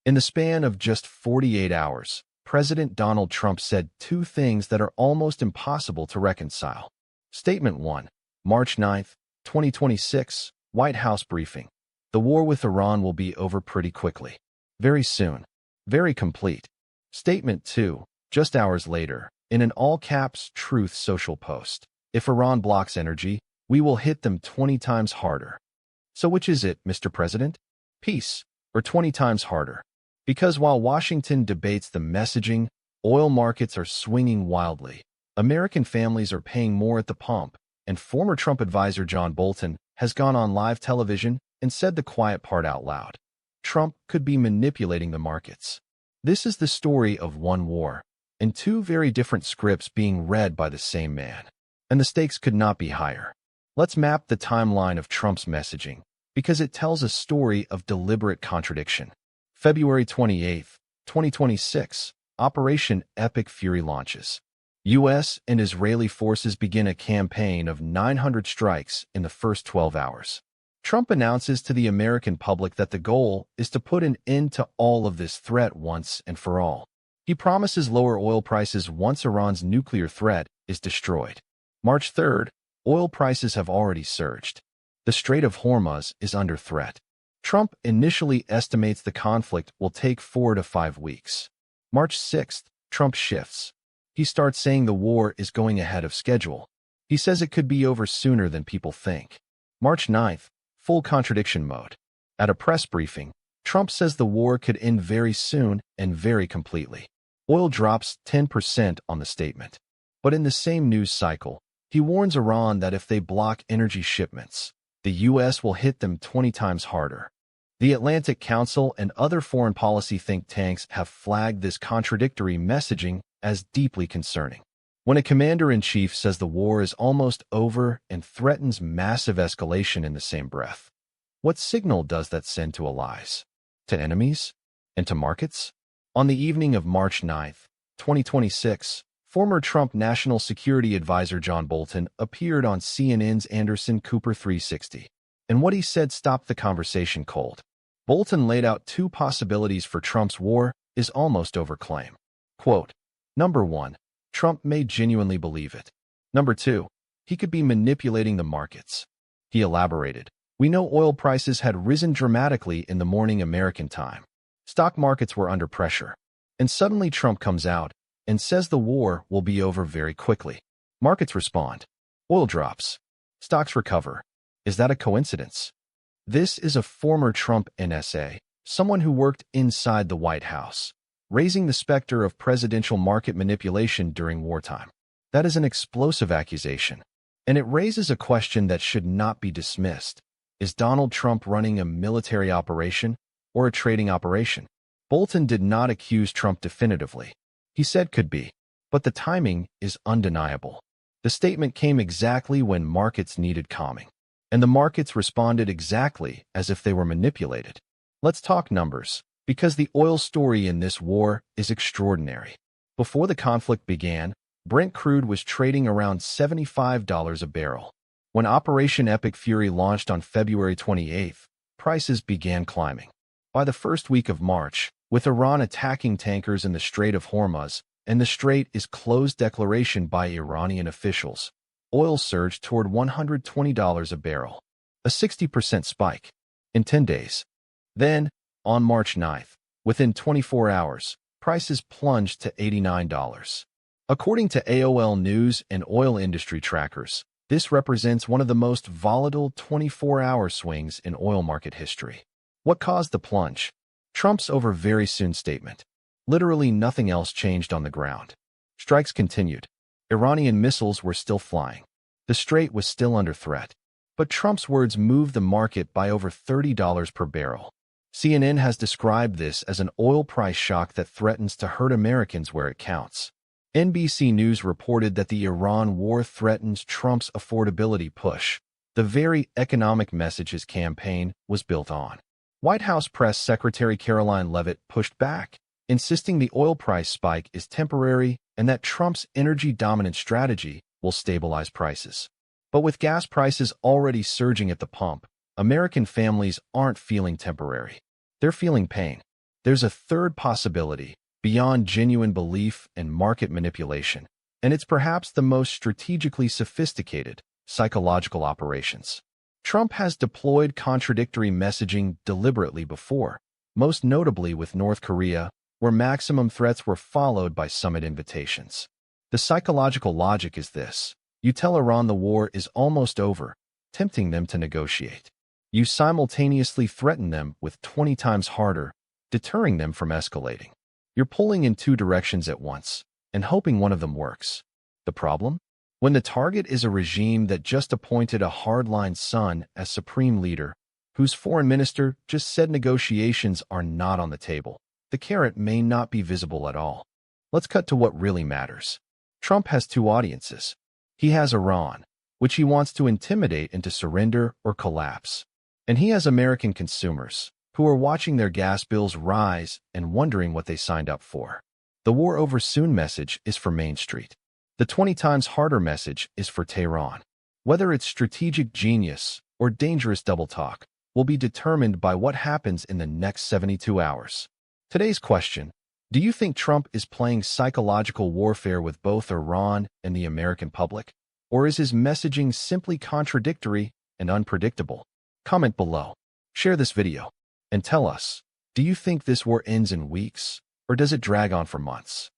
In the span of just 48 hours, President Donald Trump said two things that are almost impossible to reconcile. Statement 1. March 9, 2026, White House briefing. The war with Iran will be over pretty quickly. Very soon. Very complete. Statement 2. Just hours later, in an all-caps Truth Social post. If Iran blocks energy, we will hit them 20 times harder. So which is it, Mr. President? Peace, or 20 times harder? Because while Washington debates the messaging, oil markets are swinging wildly. American families are paying more at the pump, and former Trump advisor John Bolton has gone on live television and said the quiet part out loud. Trump could be manipulating the markets. This is the story of one war, and two very different scripts being read by the same man. And the stakes could not be higher. Let's map the timeline of Trump's messaging, because it tells a story of deliberate contradiction. February 28, 2026, Operation Epic Fury launches. U.S. and Israeli forces begin a campaign of 900 strikes in the first 12 hours. Trump announces to the American public that the goal is to put an end to all of this threat once and for all. He promises lower oil prices once Iran's nuclear threat is destroyed. March 3rd, oil prices have already surged. The Strait of Hormuz is under threat. Trump initially estimates the conflict will take 4 to 5 weeks. March 6th, Trump shifts. He starts saying the war is going ahead of schedule. He says it could be over sooner than people think. March 9th, full contradiction mode. At a press briefing, Trump says the war could end very soon and very completely. Oil drops 10% on the statement. But in the same news cycle, he warns Iran that if they block energy shipments, the U.S. will hit them 20 times harder. The Atlantic Council and other foreign policy think tanks have flagged this contradictory messaging as deeply concerning. When a commander-in-chief says the war is almost over and threatens massive escalation in the same breath, what signal does that send to allies, to enemies, and to markets? On the evening of March 9, 2026, former Trump National Security Advisor John Bolton appeared on CNN's Anderson Cooper 360, and what he said stopped the conversation cold. Bolton laid out two possibilities for Trump's war is almost over claim. Quote, Number 1, Trump may genuinely believe it. Number 2, he could be manipulating the markets. He elaborated, we know oil prices had risen dramatically in the morning American time. Stock markets were under pressure. And suddenly Trump comes out and says the war will be over very quickly. Markets respond. Oil drops. Stocks recover. Is that a coincidence? This is a former Trump NSA, someone who worked inside the White House, raising the specter of presidential market manipulation during wartime. That is an explosive accusation, and it raises a question that should not be dismissed. Is Donald Trump running a military operation or a trading operation? Bolton did not accuse Trump definitively. He said could be, but the timing is undeniable. The statement came exactly when markets needed calming, and the markets responded exactly as if they were manipulated. Let's talk numbers, because the oil story in this war is extraordinary. Before the conflict began, Brent Crude was trading around $75 a barrel. When Operation Epic Fury launched on February 28th, prices began climbing. By the first week of March, with Iran attacking tankers in the Strait of Hormuz, and the strait is closed declaration by Iranian officials, oil surged toward $120 a barrel, a 60% spike in 10 days. Then, on March 9th, within 24 hours, prices plunged to $89. According to AOL News and oil industry trackers, this represents one of the most volatile 24-hour swings in oil market history. What caused the plunge? Trump's over very soon statement. Literally nothing else changed on the ground. Strikes continued. Iranian missiles were still flying. The strait was still under threat. But Trump's words moved the market by over $30 per barrel. CNN has described this as an oil price shock that threatens to hurt Americans where it counts. NBC News reported that the Iran war threatens Trump's affordability push, the very economic message his campaign was built on. White House Press Secretary Caroline Leavitt pushed back, insisting the oil price spike is temporary and that Trump's energy-dominant strategy will stabilize prices. But with gas prices already surging at the pump, American families aren't feeling temporary. They're feeling pain. There's a third possibility, beyond genuine belief and market manipulation, and it's perhaps the most strategically sophisticated: psychological operations. Trump has deployed contradictory messaging deliberately before, most notably with North Korea, where maximum threats were followed by summit invitations. The psychological logic is this: you tell Iran the war is almost over, tempting them to negotiate. You simultaneously threaten them with 20 times harder, deterring them from escalating. You're pulling in two directions at once, and hoping one of them works. The problem? When the target is a regime that just appointed a hardline son as supreme leader, whose foreign minister just said negotiations are not on the table, the carrot may not be visible at all. Let's cut to what really matters. Trump has two audiences. He has Iran, which he wants to intimidate into surrender or collapse. And he has American consumers, who are watching their gas bills rise and wondering what they signed up for. The war over soon message is for Main Street. The 20 times harder message is for Tehran. Whether it's strategic genius or dangerous double talk will be determined by what happens in the next 72 hours. Today's question: do you think Trump is playing psychological warfare with both Iran and the American public? Or is his messaging simply contradictory and unpredictable? Comment below, share this video, and tell us, do you think this war ends in weeks, or does it drag on for months?